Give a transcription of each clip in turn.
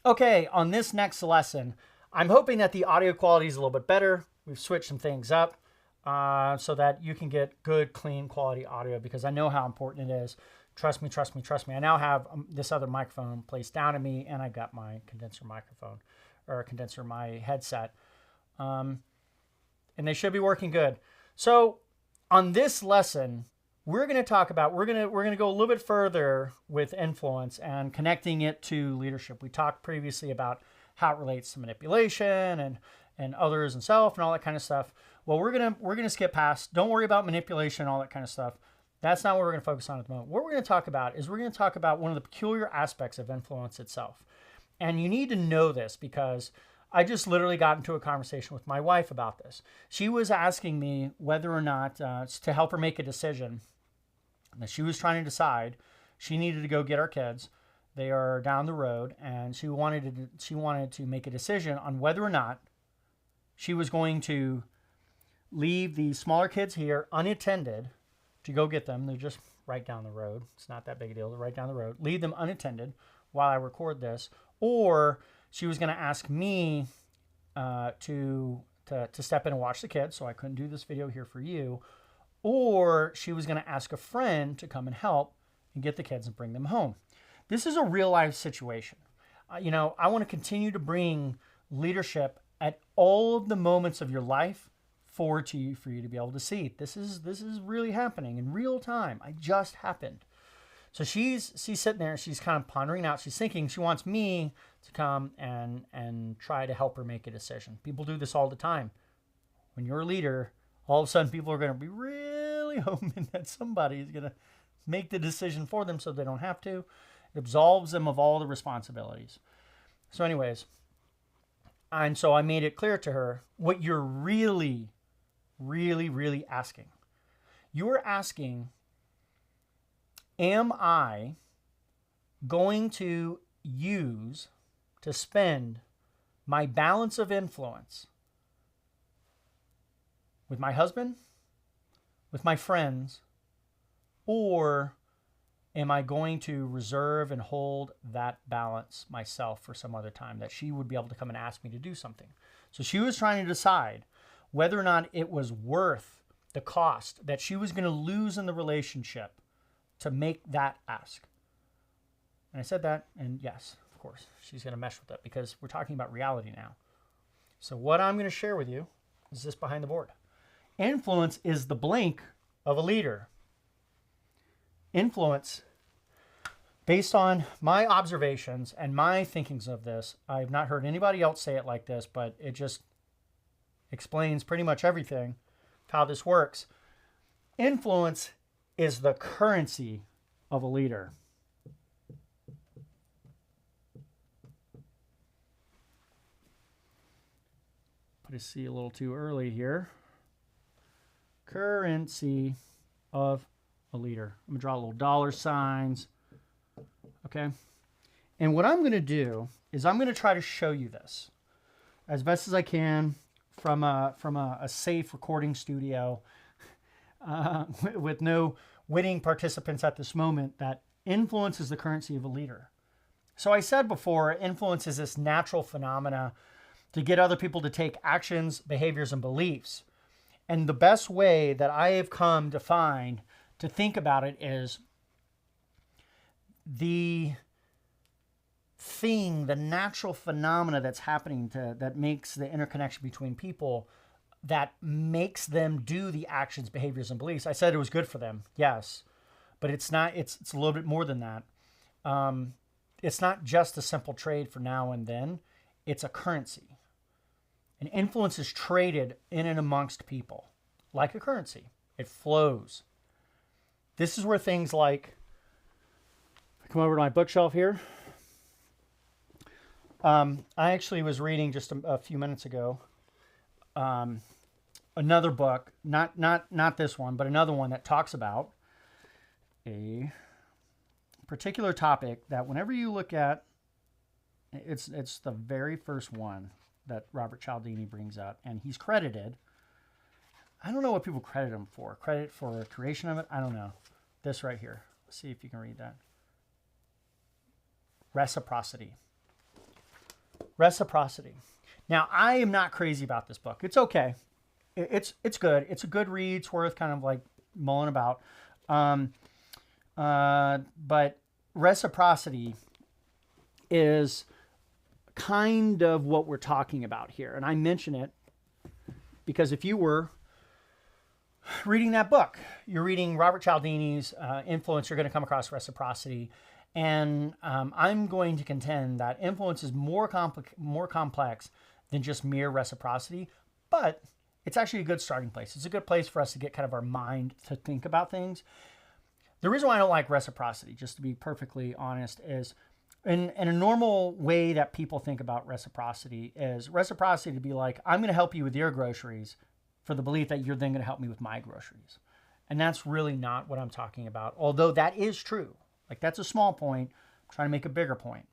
Okay, on this next lesson, I'm hoping that the audio quality is a little bit better. We've switched some things up so that you can get good, clean, quality audio because I know how important it is. Trust me, trust me, trust me. I now have this other microphone placed down to me, and I got my condenser microphone, or condenser, my headset. And they should be working good. So on this lesson, we're going to talk about, we're going to go a little bit further with influence and connecting it to leadership. We talked previously about how it relates to manipulation and others and self and all that kind of stuff. Well, we're going to skip past. Don't worry about manipulation and all that kind of stuff. That's not what we're going to focus on at the moment. What we're going to talk about is we're going to talk about one of the peculiar aspects of influence itself. And you need to know this because I just literally got into a conversation with my wife about this. She was asking me whether or not to help her make a decision. That she was trying to decide. She needed to go get our kids. They are down the road, and she wanted to make a decision on whether or not she was going to leave the smaller kids here unattended to go get them. They're just right down the road. It's not that big a deal. They're right down the road. Leave them unattended while I record this, or she was going to ask me to step in and watch the kids, so I couldn't do this video here for you. Or she was going to ask a friend to come and help and get the kids and bring them home. This is a real life situation. I want to continue to bring leadership at all of the moments of your life forward to you for you to be able to see. This is really happening in real time. It just happened. So she's sitting there. She's kind of pondering out. She's thinking she wants me to come and try to help her make a decision. People do this all the time. When you're a leader, all of a sudden people are going to be really hoping that somebody is going to make the decision for them so they don't have to. It absolves them of all the responsibilities. So anyways, and so I made it clear to her what you're really, really, really asking. You're asking, am I going to spend my balance of influence with my husband, with my friends, or am I going to reserve and hold that balance myself for some other time that she would be able to come and ask me to do something? So she was trying to decide whether or not it was worth the cost that she was going to lose in the relationship to make that ask. And I said that, and yes, of course, she's going to mesh with it because we're talking about reality now. So what I'm going to share with you is this behind the board. Influence is the blank of a leader. Influence, based on my observations and my thinkings of this, I've not heard anybody else say it like this, but it just explains pretty much everything, how this works. Influence is the currency of a leader. Put a C a little too early here. Currency of a leader. I'm going to draw little dollar signs. Okay. And what I'm going to do is I'm going to try to show you this as best as I can from a safe recording studio with no witting participants at this moment, that influence is the currency of a leader. So I said before, influence is this natural phenomena to get other people to take actions, behaviors, and beliefs. And the best way that I have come to find to think about it is the natural phenomena that's happening that makes the interconnection between people, that makes them do the actions, behaviors, and beliefs. I said it was good for them, yes, but it's not. It's a little bit more than that. It's not just a simple trade for now and then. It's a currency. And influence is traded in and amongst people like a currency. It flows. This is where things like, I come over to my bookshelf here. I actually was reading just a few minutes ago another book, not this one, but another one that talks about a particular topic that whenever you look at, it's the very first one that Robert Cialdini brings up, and he's credited. I don't know what people credit him for. Credit for creation of it? I don't know. This right here. Let's see if you can read that. Reciprocity. Reciprocity. Now, I am not crazy about this book. It's okay. It's good. It's a good read. It's worth kind of like mulling about. But reciprocity is kind of what we're talking about here. And I mention it because if you were reading that book, you're reading Robert Cialdini's Influence, you're going to come across reciprocity. And I'm going to contend that influence is more complex than just mere reciprocity, but it's actually a good starting place. It's a good place for us to get kind of our mind to think about things. The reason why I don't like reciprocity, just to be perfectly honest, is in a normal way that people think about reciprocity is reciprocity to be like, I'm going to help you with your groceries for the belief that you're then going to help me with my groceries. And that's really not what I'm talking about, although that is true. Like, that's a small point. I'm trying to make a bigger point.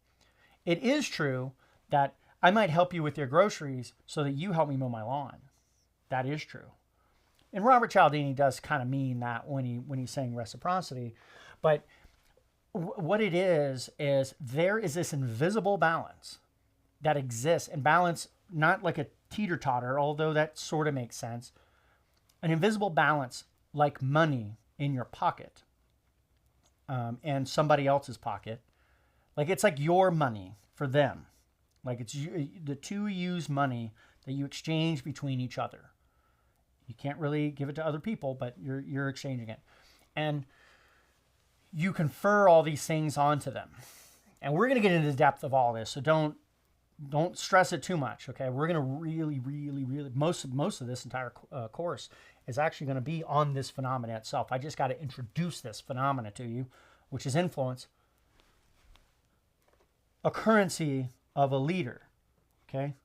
It is true that I might help you with your groceries so that you help me mow my lawn. That is true. And Robert Cialdini does kind of mean that when he's saying reciprocity. But what it is there is this invisible balance that exists, and balance not like a teeter-totter, although that sort of makes sense. An invisible balance like money in your pocket. And somebody else's pocket. Like, it's like your money for them. Like, it's the two use money that you exchange between each other. You can't really give it to other people, but you're exchanging it. And you confer all these things onto them. And we're going to get into the depth of all this, so don't stress it too much, okay? We're going to really, most of this entire course is actually going to be on this phenomena itself. I just got to introduce this phenomena to you, which is influence, a currency of a leader, okay?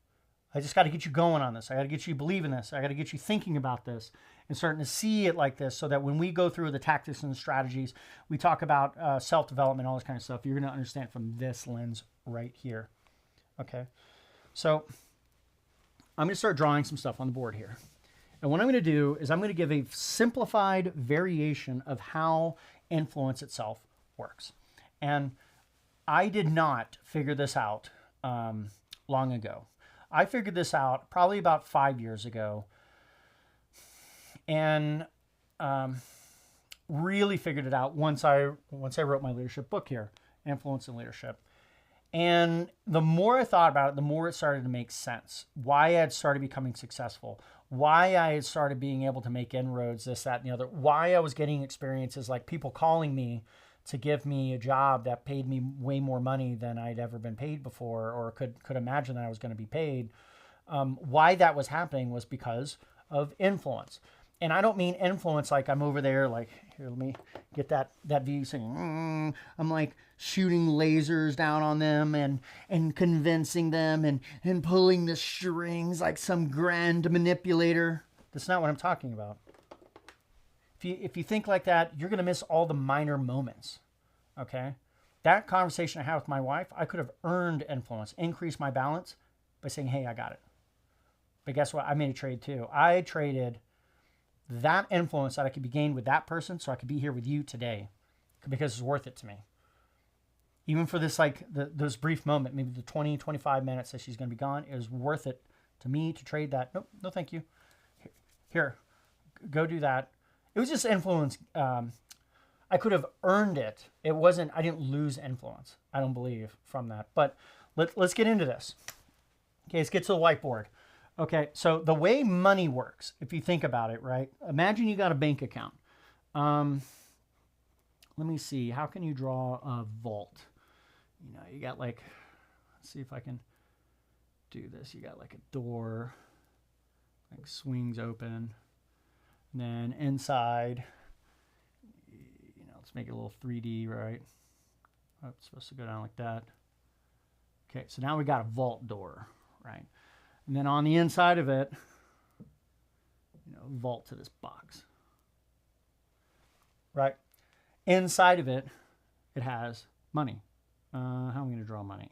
I just got to get you going on this. I got to get you believing this. I got to get you thinking about this and starting to see it like this so that when we go through the tactics and the strategies, we talk about self-development, all this kind of stuff, you're going to understand from this lens right here, okay? So I'm going to start drawing some stuff on the board here. And what I'm going to do is I'm going to give a simplified variation of how influence itself works. And I did not figure this out long ago. I figured this out probably about 5 years ago, and really figured it out once I wrote my leadership book here, Influence and Leadership. And the more I thought about it, the more it started to make sense. Why I had started becoming successful, why I had started being able to make inroads, this, that, and the other, why I was getting experiences like people calling me to give me a job that paid me way more money than I'd ever been paid before or could imagine that I was going to be paid. Why that was happening was because of influence. And I don't mean influence like I'm over there, like, here, let me get that view saying, I'm like shooting lasers down on them and convincing them and pulling the strings like some grand manipulator. That's not what I'm talking about. If you think like that, you're going to miss all the minor moments, okay? That conversation I had with my wife, I could have earned influence, increased my balance by saying, hey, I got it. But guess what? I made a trade too. I traded that influence that I could be gained with that person so I could be here with you today because it's worth it to me. Even for this, like, this brief moment, maybe the 20, 25 minutes that she's going to be gone, it was worth it to me to trade that. Nope, no thank you. Here, go do that. It was just influence. I could have earned it. I didn't lose influence, I don't believe, from that. But let's get into this. Okay, let's get to the whiteboard. Okay, so the way money works, if you think about it, right? Imagine you got a bank account. Let me see. How can you draw a vault? You know, you got like, let's see if I can do this. You got like a door, like swings open. And then inside, you know, let's make it a little 3D, right? Oh, it's supposed to go down like that. Okay, so now we got a vault door, right? And then on the inside of it, you know, vault to this box, right? Inside of it, it has money. How am I going to draw money?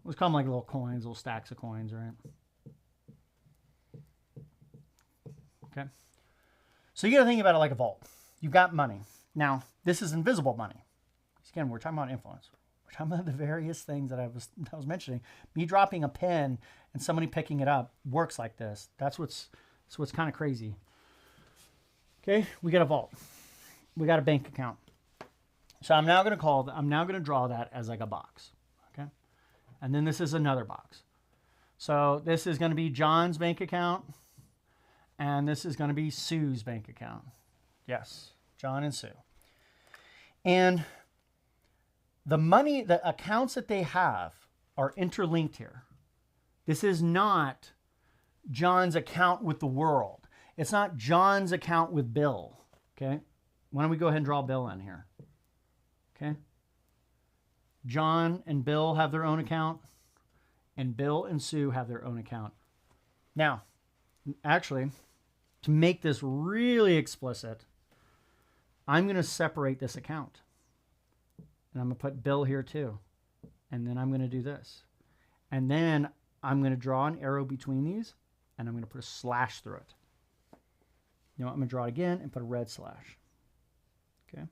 Let's call them like little coins, little stacks of coins, right? Okay. So you got to think about it like a vault. You've got money. Now, this is invisible money. Again, we're talking about influence. We're Some of the various things that I was mentioning. Me dropping a pen and somebody picking it up works like this. That's what's kind of crazy. Okay, we got a vault. We got a bank account. So I'm now going to draw that as like a box. Okay, and then this is another box. So this is going to be John's bank account, and this is going to be Sue's bank account. Yes, John and Sue. And the accounts that they have are interlinked here. This is not John's account with the world. It's not John's account with Bill. Okay, why don't we go ahead and draw Bill in here? Okay, John and Bill have their own account, and Bill and Sue have their own account. Now, actually, to make this really explicit, I'm going to separate this account. And I'm going to put Bill here too. And then I'm going to do this. And then I'm going to draw an arrow between these, and I'm going to put a slash through it. You know what? I'm going to draw it again and put a red slash. Okay.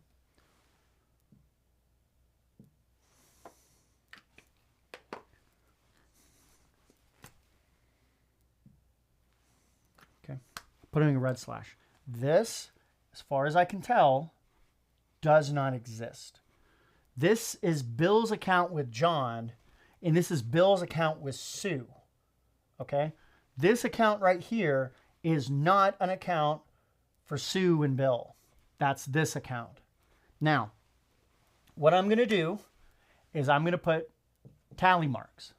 Okay. Putting a red slash. This, as far as I can tell, does not exist. This is Bill's account with John, and this is Bill's account with Sue. Okay? This account right here is not an account for Sue and Bill. That's this account. Now, what I'm going to do is I'm going to put tally marks.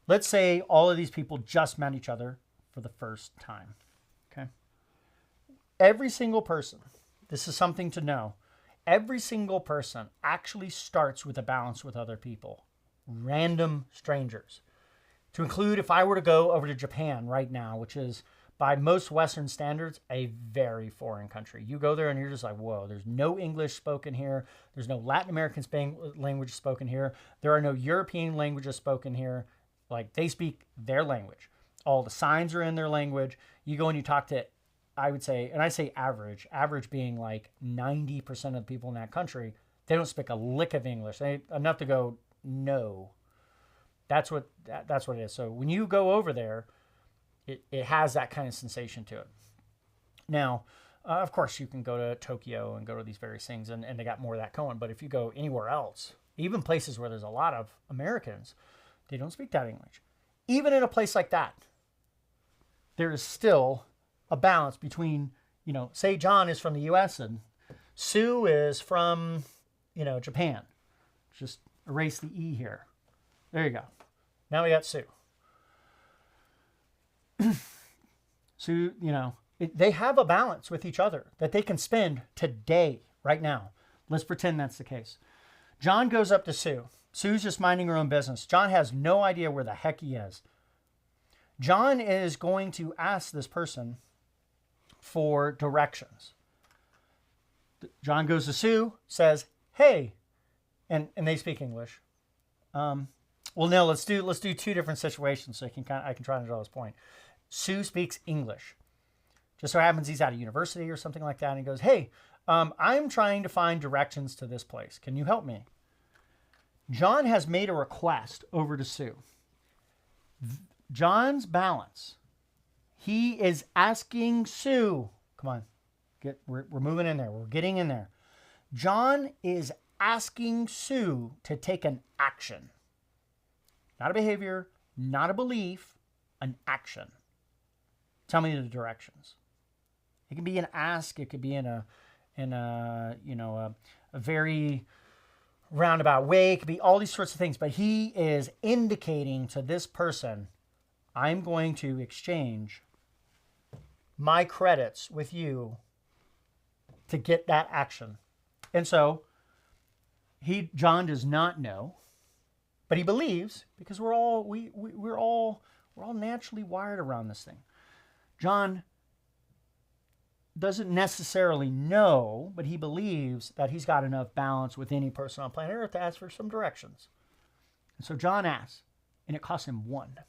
Let's say all of these people just met each other for the first time. Okay? Every single person, this is something to know, every single person actually starts with a balance with other people, random strangers. To include, if I were to go over to Japan right now, which is by most Western standards, a very foreign country. You go there and you're just like, whoa, there's no English spoken here. There's no Latin American language spoken here. There are no European languages spoken here. Like, they speak their language. All the signs are in their language. You go and you talk to, I would say, and I say average being like 90% of the people in that country, they don't speak a lick of English. Enough to go, no. That's what it is. So when you go over there, it has that kind of sensation to it. Now, of course, you can go to Tokyo and go to these various things, and they got more of that going. But if you go anywhere else, even places where there's a lot of Americans, they don't speak that English. Even in a place like that, there is still a balance between, say John is from the U.S. and Sue is from, Japan. Just erase the E here. There you go. Now we got Sue. Sue, they have a balance with each other that they can spend today, right now. Let's pretend that's the case. John goes up to Sue. Sue's just minding her own business. John has no idea where the heck he is. John is going to ask this person for directions. John goes to Sue, says, hey, and they speak English. Well, no, let's do two different situations so I can try to draw this point. Sue speaks English. Just so happens he's at a university or something like that, and he goes, hey, I'm trying to find directions to this place. Can you help me? John has made a request over to Sue. John's balance. He is asking Sue. Come on. We're moving in there. We're getting in there. John is asking Sue to take an action. Not a behavior, not a belief, an action. Tell me the directions. It can be an ask. It could be in a very roundabout way. It could be all these sorts of things. But he is indicating to this person, I'm going to exchange my credits with you to get that action. And so John does not know, but he believes, because we're all naturally wired around this thing. John doesn't necessarily know, but he believes that he's got enough balance with any person on planet Earth to ask for some directions. And so John asks, and it costs him 1.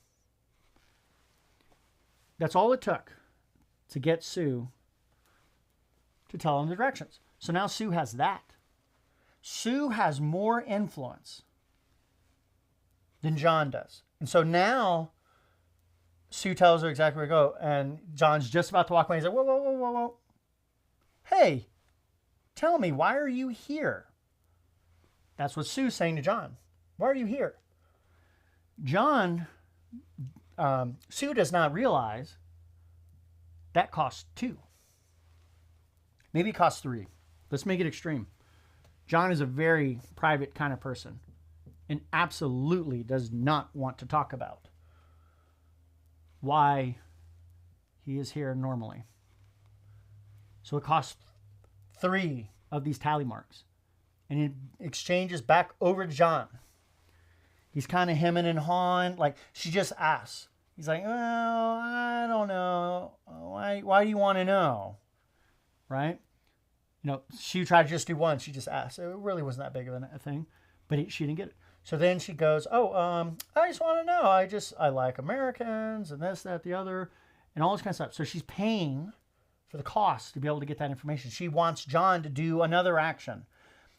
That's all it took to get Sue to tell him the directions. So now Sue has that. Sue has more influence than John does. And so now Sue tells her exactly where to go. And John's just about to walk away. He's like, whoa, whoa, whoa, whoa, whoa. Hey, tell me, why are you here? That's what Sue's saying to John. Why are you here? Sue does not realize that costs 2. Maybe it costs 3. Let's make it extreme. John is a very private kind of person and absolutely does not want to talk about why he is here normally. So it costs 3 of these tally marks. And he exchanges back over to John. He's kind of hemming and hawing. Like, she just asks. He's like, well, I don't know. Why do you want to know? Right? You know, she tried to just do one. She just asked. It really wasn't that big of a thing. But she didn't get it. So then she goes, I just want to know. I like Americans and this, that, the other, and all this kind of stuff. So she's paying for the cost to be able to get that information. She wants John to do another action.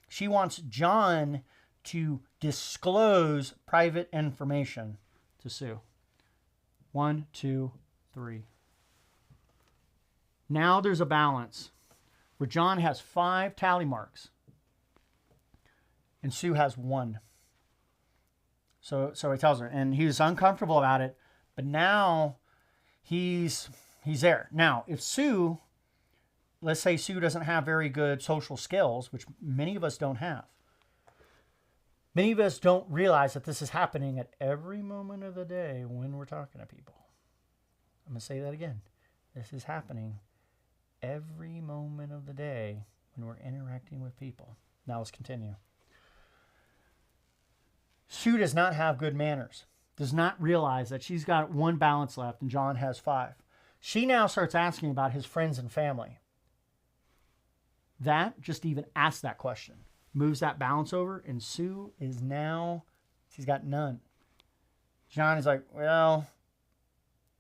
She wants John to disclose private information to Sue. 1, 2, 3. Now there's a balance where John has 5 tally marks and Sue has 1. So he tells her, and he's uncomfortable about it, but now he's there. Now, if Sue, let's say Sue doesn't have very good social skills, which many of us don't have. Many of us don't realize that this is happening at every moment of the day when we're talking to people. I'm going to say that again. This is happening every moment of the day when we're interacting with people. Now let's continue. Sue does not have good manners, does not realize that she's got 1 balance left and John has 5. She now starts asking about his friends and family. That, just even ask that question, moves that balance over, and Sue is now, she's got none. John is like, well,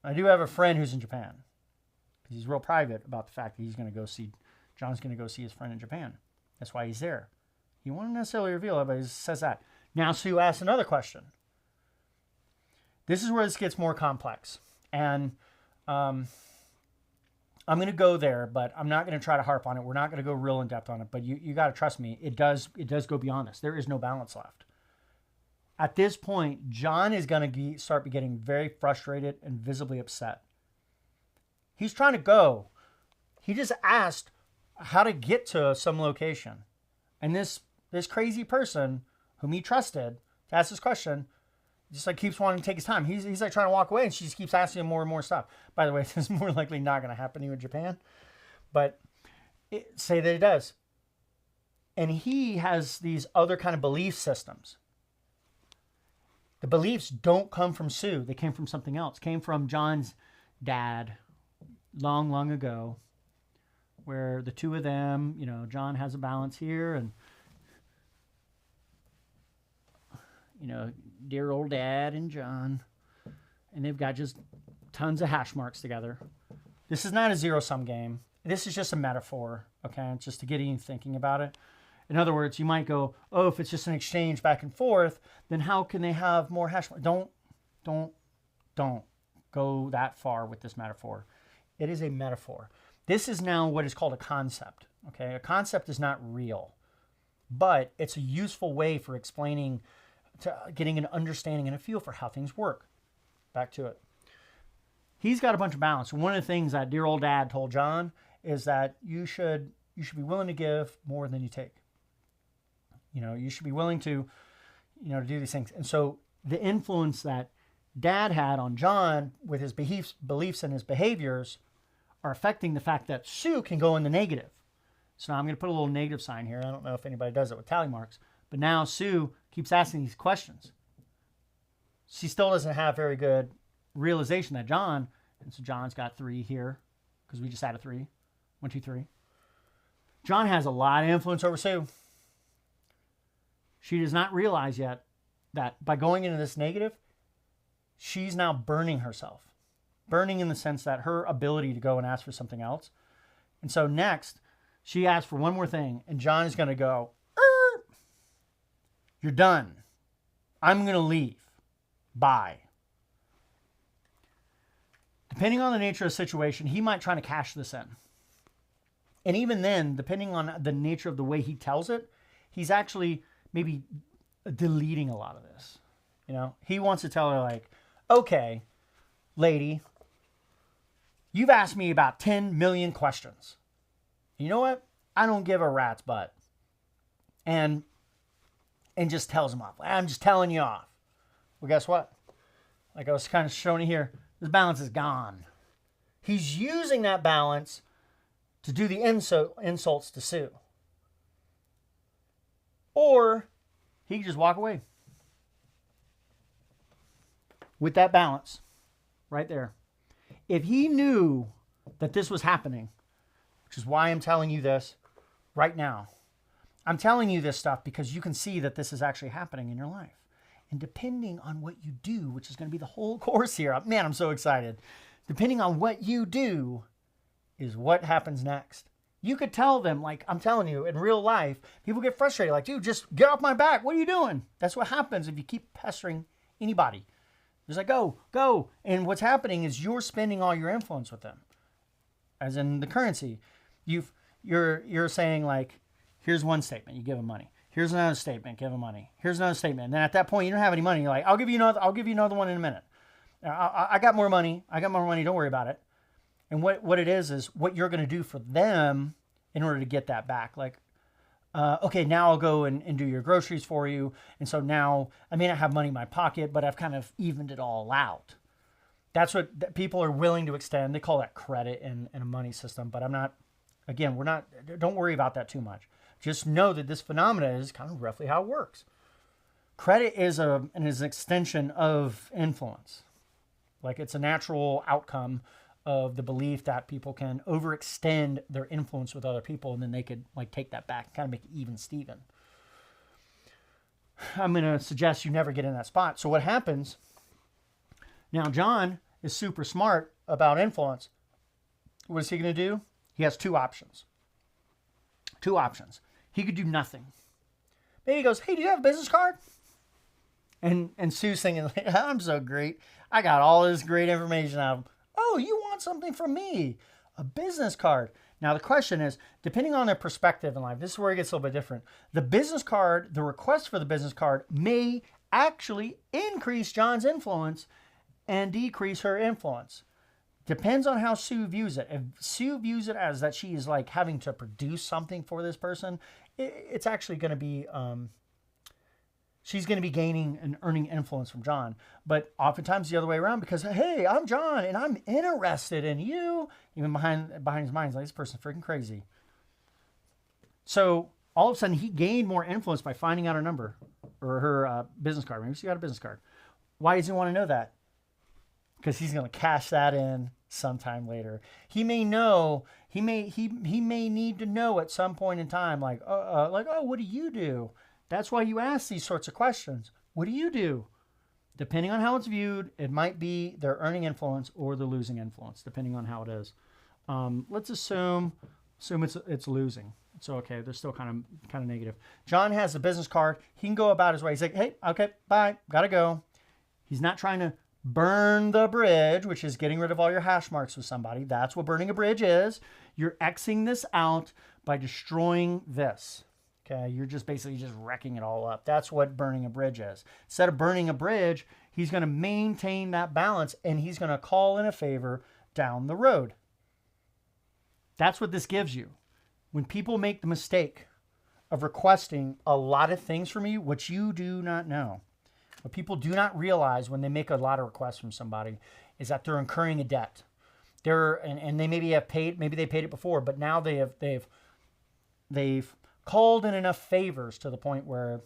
I do have a friend who's in Japan. Because he's real private about the fact that John's going to go see his friend in Japan. That's why he's there. He won't necessarily reveal it, but he says that. Now Sue asks another question. This is where this gets more complex. And I'm going to go there, but I'm not going to try to harp on it. We're not going to go real in depth on it, but you got to trust me. It does go beyond this. There is no balance left. At this point, John is going to start getting very frustrated and visibly upset. He's trying to go. He just asked how to get to some location. And this crazy person whom he trusted to ask this question just like keeps wanting to take his time. He's like trying to walk away, and she just keeps asking him more and more stuff. By the way, this is more likely not going to happen to you in Japan, but say that it does. And he has these other kind of belief systems. The beliefs don't come from Sue. They came from something else. Came from John's dad long, long ago, where the two of them, John has a balance here, and dear old dad and John, and they've got just tons of hash marks together. This is not a zero-sum game. This is just a metaphor, okay? It's just to get you thinking about it. In other words, you might go, oh, if it's just an exchange back and forth, then how can they have more hash marks? Don't go that far with this metaphor. It is a metaphor. This is now what is called a concept, okay? A concept is not real, but it's a useful way for explaining, to getting an understanding and a feel for how things work. Back to it. He's got a bunch of balance. One of the things that dear old dad told John is that you should be willing to give more than you take. You should be willing to, to do these things. And so the influence that dad had on John with his beliefs and his behaviors are affecting the fact that Sue can go in the negative. So now I'm going to put a little negative sign here. I don't know if anybody does it with tally marks, but now Sue keeps asking these questions. She still doesn't have very good realization that John, and so John's got 3 here because we just added 3. 1, 2, 3. John has a lot of influence over Sue. She does not realize yet that by going into this negative, she's now burning herself. Burning in the sense that her ability to go and ask for something else. And so next, She asks for one more thing, and John is going to go, you're done. I'm going to leave. Bye. Depending on the nature of the situation, he might try to cash this in. And even then, depending on the nature of the way he tells it, he's actually maybe deleting a lot of this. You know, he wants to tell her like, okay, lady, you've asked me about 10 million questions. You know what? I don't give a rat's butt. And just tells him off. I'm just telling you off. Well, guess what? Like I was kind of showing you here, this balance is gone. He's using that balance to do the insults to Sue. Or he could just walk away. With that balance right there. If he knew that this was happening, which is why I'm telling you this right now. I'm telling you this stuff because you can see that this is actually happening in your life. And depending on what you do, which is going to be the whole course here, man, I'm so excited. Depending on what you do is what happens next. You could tell them, like I'm telling you, in real life, people get frustrated. Like, dude, just get off my back. What are you doing? That's what happens if you keep pestering anybody. Just like, go. And what's happening is you're spending all your influence with them. As in the currency. You're saying like, here's one statement, you give them money. Here's another statement, give them money. Here's another statement. And then at that point, you don't have any money. You're like, I'll give you another one in a minute. I got more money. Don't worry about it. And what it is what you're going to do for them in order to get that back. Like, okay, now I'll go and do your groceries for you. And so now I may not have money in my pocket, but I've kind of evened it all out. That's what people are willing to extend. They call that credit in a money system. But don't worry about that too much. Just know that this phenomena is kind of roughly how it works. Credit is an extension of influence. Like it's a natural outcome of the belief that people can overextend their influence with other people and then they could like take that back and kind of make it even Steven. I'm going to suggest you never get in that spot. So what happens now, John is super smart about influence. What is he going to do? He has two options. He could do nothing. Maybe he goes, hey, do you have a business card? And Sue's thinking, I'm so great. I got all this great information out of him. Oh, you want something from me? A business card. Now, the question is, depending on their perspective in life, this is where it gets a little bit different. The business card, the request for the business card may actually increase John's influence and decrease her influence. Depends on how Sue views it. If Sue views it as that she is like having to produce something for this person, it's actually going to be, she's going to be gaining and earning influence from John. But oftentimes the other way around because, hey, I'm John and I'm interested in you. Even behind his mind, he's like, this person's freaking crazy. So all of a sudden he gained more influence by finding out her number or her business card. Maybe she got a business card. Why does he want to know that? Because he's going to cash that in sometime later. He may know, he may need to know at some point in time, like, oh, what do you do? That's why you ask these sorts of questions. What do you do? Depending on how it's viewed, it might be they're earning influence or they're losing influence, depending on how it is. Let's assume it's losing. So okay, they're still kind of negative. John has a business card. He can go about his way. He's like, hey, okay, bye, gotta go. He's not trying to burn the bridge, which is getting rid of all your hash marks with somebody. That's what burning a bridge is. You're Xing this out by destroying this. Okay, you're just basically just wrecking it all up. That's what burning a bridge is. Instead of burning a bridge, he's going to maintain that balance and he's going to call in a favor down the road. That's what this gives you. When people make the mistake of requesting a lot of things from you, which you do not know, what people do not realize when they make a lot of requests from somebody is that they're incurring a debt. And they maybe have paid, maybe they paid it before, but now they've called in enough favors to the point where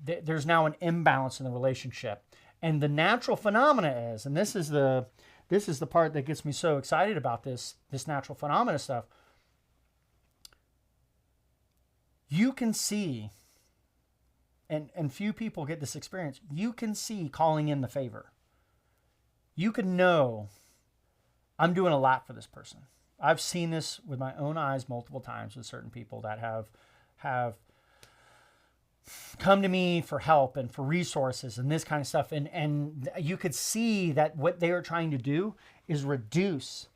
there's now an imbalance in the relationship. And the natural phenomena is, and this is the part that gets me so excited about this natural phenomena stuff. You can see, and few people get this experience, you can see calling in the favor. You can know, I'm doing a lot for this person. I've seen this with my own eyes multiple times with certain people that have come to me for help and for resources and this kind of stuff. And you could see that what they are trying to do is reduce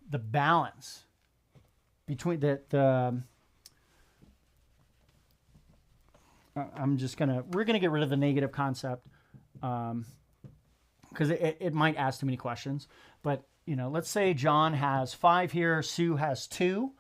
the balance between we're gonna get rid of the negative concept, because it might ask too many questions. But let's say John has 5 here, Sue has 2.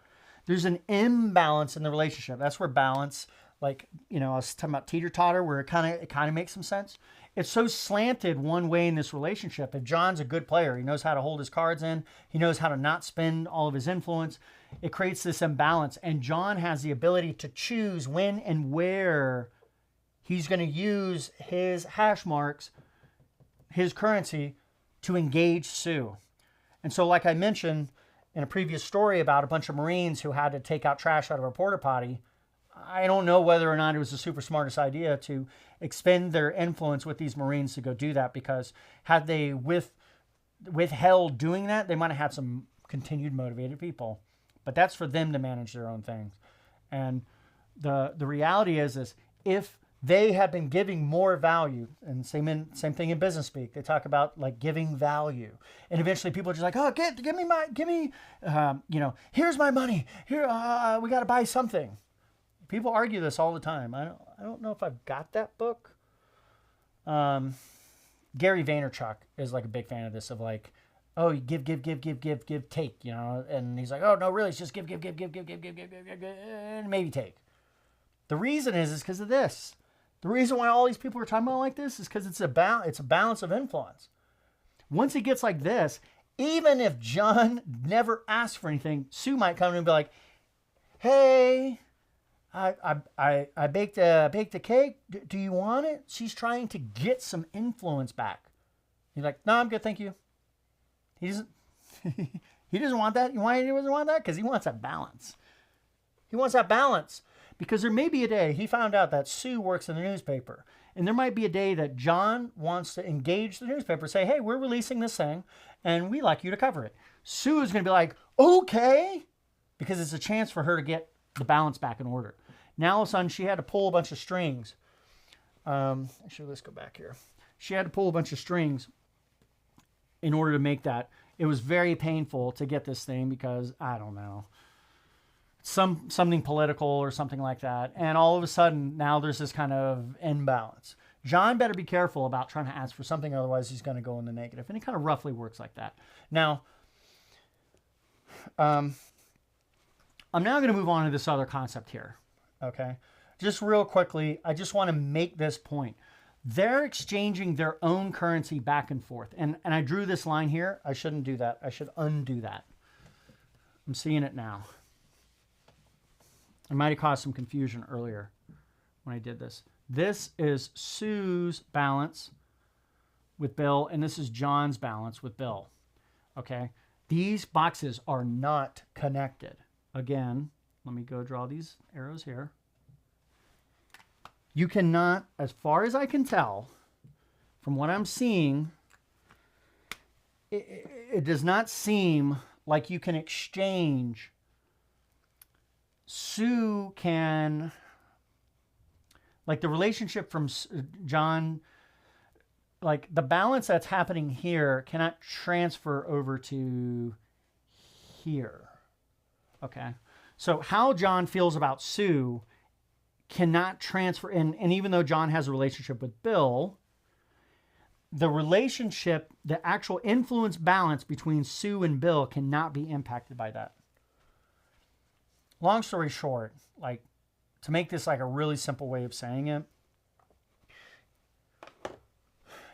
There's an imbalance in the relationship. That's where balance, I was talking about teeter-totter, where it kind of makes some sense. It's so slanted one way in this relationship. If John's a good player, he knows how to hold his cards in, he knows how to not spend all of his influence. It creates this imbalance, and John has the ability to choose when and where he's going to use his hash marks, his currency, to engage Sue. And so, like I mentioned in a previous story about a bunch of Marines who had to take out trash out of a porta potty, I don't know whether or not it was the super smartest idea to expend their influence with these Marines to go do that, because had they withheld doing that, they might have had some continued motivated people. But that's for them to manage their own things. And the reality is if they had been giving more value, and same thing in business speak, they talk about like giving value, and eventually people are just like, oh, give me, here's my money. Here, we got to buy something. People argue this all the time. I don't know if I've got that book. Gary Vaynerchuk is like a big fan of this, of like, oh, you give, take, and he's like, oh, no, really, it's just give, and maybe take. The reason is because of this. The reason why all these people are talking about like this is because it's a balance of influence. Once it gets like this, even if John never asks for anything, Sue might come in and be like, hey, I baked a cake. Do you want it? She's trying to get some influence back. He's like, no, I'm good, thank you. He doesn't want that. Why he doesn't want that? Because he wants that balance. He wants that balance. Because there may be a day he found out that Sue works in the newspaper. And there might be a day that John wants to engage the newspaper, say, hey, we're releasing this thing, and we'd like you to cover it. Sue is going to be like, okay, because it's a chance for her to get the balance back in order. Now all of a sudden she had to pull a bunch of strings. Actually, let's go back here. She had to pull a bunch of strings in order to make that. It was very painful to get this thing because, I don't know, something political or something like that. And all of a sudden, now there's this kind of imbalance. John better be careful about trying to ask for something, otherwise he's going to go in the negative. And it kind of roughly works like that. Now, I'm now going to move on to this other concept here. Okay? Just real quickly, I just want to make this point. They're exchanging their own currency back and forth. And I drew this line here. I shouldn't do that. I should undo that. I'm seeing it now. I might have caused some confusion earlier when I did this. This is Sue's balance with Bill, and this is John's balance with Bill. Okay? These boxes are not connected. Again, let me go draw these arrows here. You cannot, as far as I can tell, from what I'm seeing, it does not seem like you can exchange. Sue can, like the relationship from John, like the balance that's happening here cannot transfer over to here. Okay. So how John feels about Sue cannot transfer. And even though John has a relationship with Bill, the relationship, the actual influence balance between Sue and Bill cannot be impacted by that. Long story short, like to make this like a really simple way of saying it,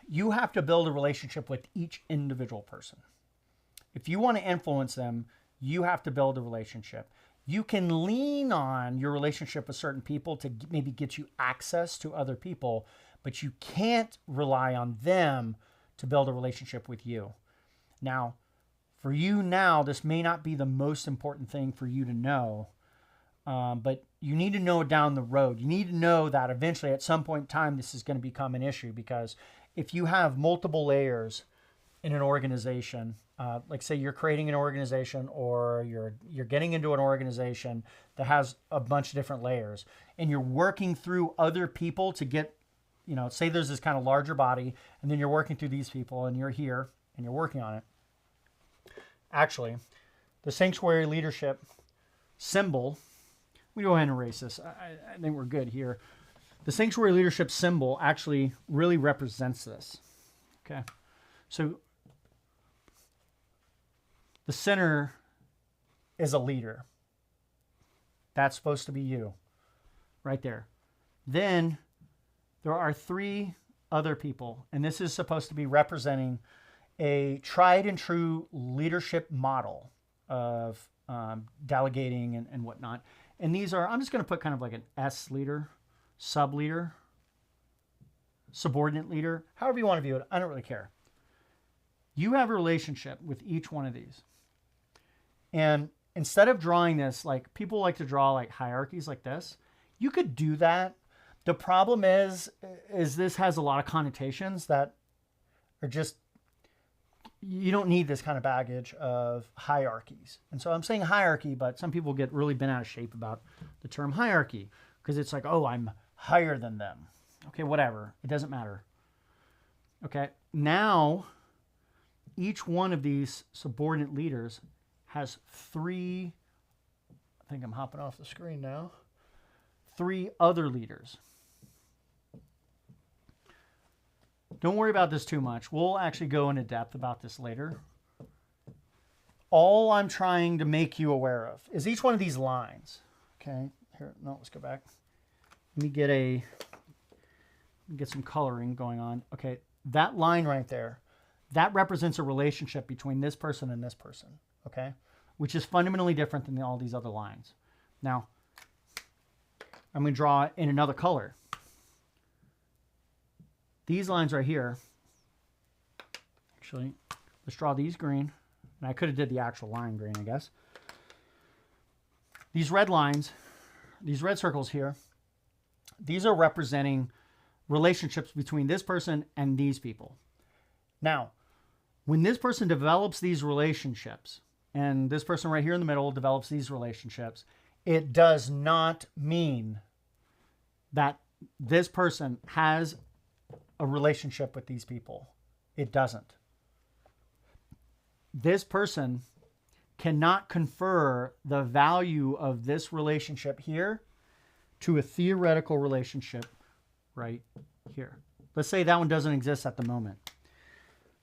you have to build a relationship with each individual person. If you want to influence them, you have to build a relationship. You can lean on your relationship with certain people to maybe get you access to other people, but you can't rely on them to build a relationship with you. Now, for you now, this may not be the most important thing for you to know, but you need to know it down the road. You need to know that eventually at some point in time, this is going to become an issue, because if you have multiple layers in an organization, like say you're creating an organization or you're getting into an organization that has a bunch of different layers, and you're working through other people to get, say there's this kind of larger body, and then you're working through these people, and you're here and you're working on it. Actually, the sanctuary leadership symbol, we go ahead and erase this. I think we're good here. The sanctuary leadership symbol actually really represents this. Okay, so the center is a leader. That's supposed to be you, right there. Then there are 3 other people, and this is supposed to be representing a tried and true leadership model of delegating and whatnot. And these are, I'm just going to put kind of like an S leader, sub leader, subordinate leader, however you want to view it. I don't really care. You have a relationship with each one of these. And instead of drawing this, like people like to draw like hierarchies like this, you could do that. The problem is this has a lot of connotations that are just, you don't need this kind of baggage of hierarchies. And so I'm saying hierarchy, but some people get really bent out of shape about the term hierarchy because it's like, oh, I'm higher than them. Okay, whatever. It doesn't matter. Okay, now each one of these subordinate leaders has 3, I think I'm hopping off the screen now, 3 other leaders. Don't worry about this too much. We'll actually go into depth about this later. All I'm trying to make you aware of is each one of these lines. Okay, here, no, let's go back. Let me get some coloring going on. Okay, that line right there, that represents a relationship between this person and this person, okay? Which is fundamentally different than all these other lines. Now, I'm going to draw in another color. These lines right here, actually, let's draw these green. And I could have did the actual line green, I guess. These red lines, these red circles here, these are representing relationships between this person and these people. Now, when this person develops these relationships, and this person right here in the middle develops these relationships, it does not mean that this person has a relationship with these people. It doesn't. This person cannot confer the value of this relationship here to a theoretical relationship right here. Let's say that one doesn't exist at the moment.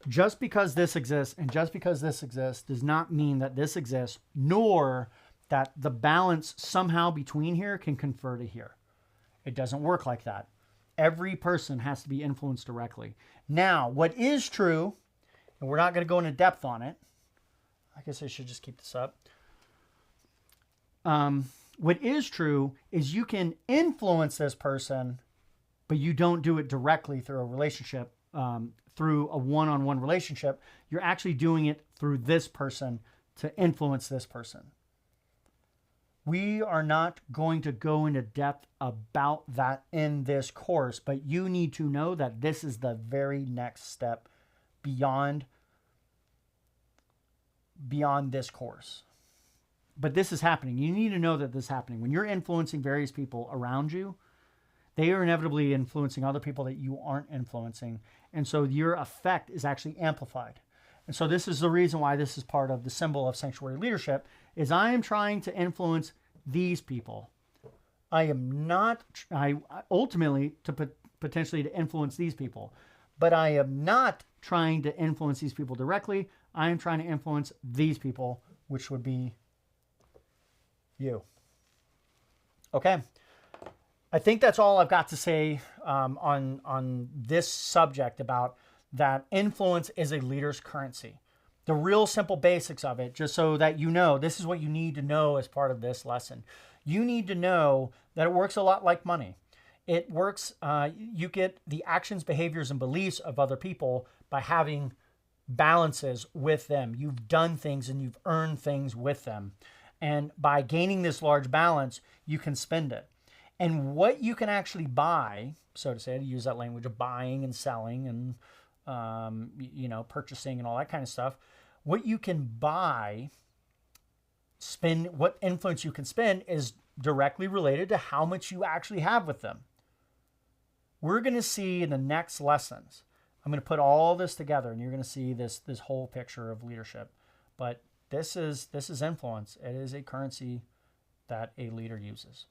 Just because this exists and just because this exists does not mean that this exists, nor that the balance somehow between here can confer to here. It doesn't work like that. Every person has to be influenced directly. Now, what is true, and we're not going to go into depth on it. I guess I should just keep this up. What is true is you can influence this person, but you don't do it directly through a relationship, through a one-on-one relationship. You're actually doing it through this person to influence this person. We are not going to go into depth about that in this course, but you need to know that this is the very next step beyond this course. But this is happening. You need to know that this is happening. When you're influencing various people around you, they are inevitably influencing other people that you aren't influencing. And so your effect is actually amplified. And so this is the reason why this is part of the symbol of sanctuary leadership, is I am trying to influence these people. I am not, ultimately to potentially to influence these people, but I am not trying to influence these people directly. I am trying to influence these people, which would be you. Okay. I think that's all I've got to say on this subject about that influence is a leader's currency. The real simple basics of it, just so that you know, this is what you need to know as part of this lesson. You need to know that it works a lot like money. It works, you get the actions, behaviors, and beliefs of other people by having balances with them. You've done things and you've earned things with them. And by gaining this large balance, you can spend it. And what you can actually buy, so to say, to use that language of buying and selling and, purchasing and all that kind of stuff. what you can buy, spend, what influence you can spend is directly related to how much you actually have with them. We're going to see in the next lessons, I'm going to put all this together and you're going to see this whole picture of leadership. But this is influence. It is a currency that a leader uses.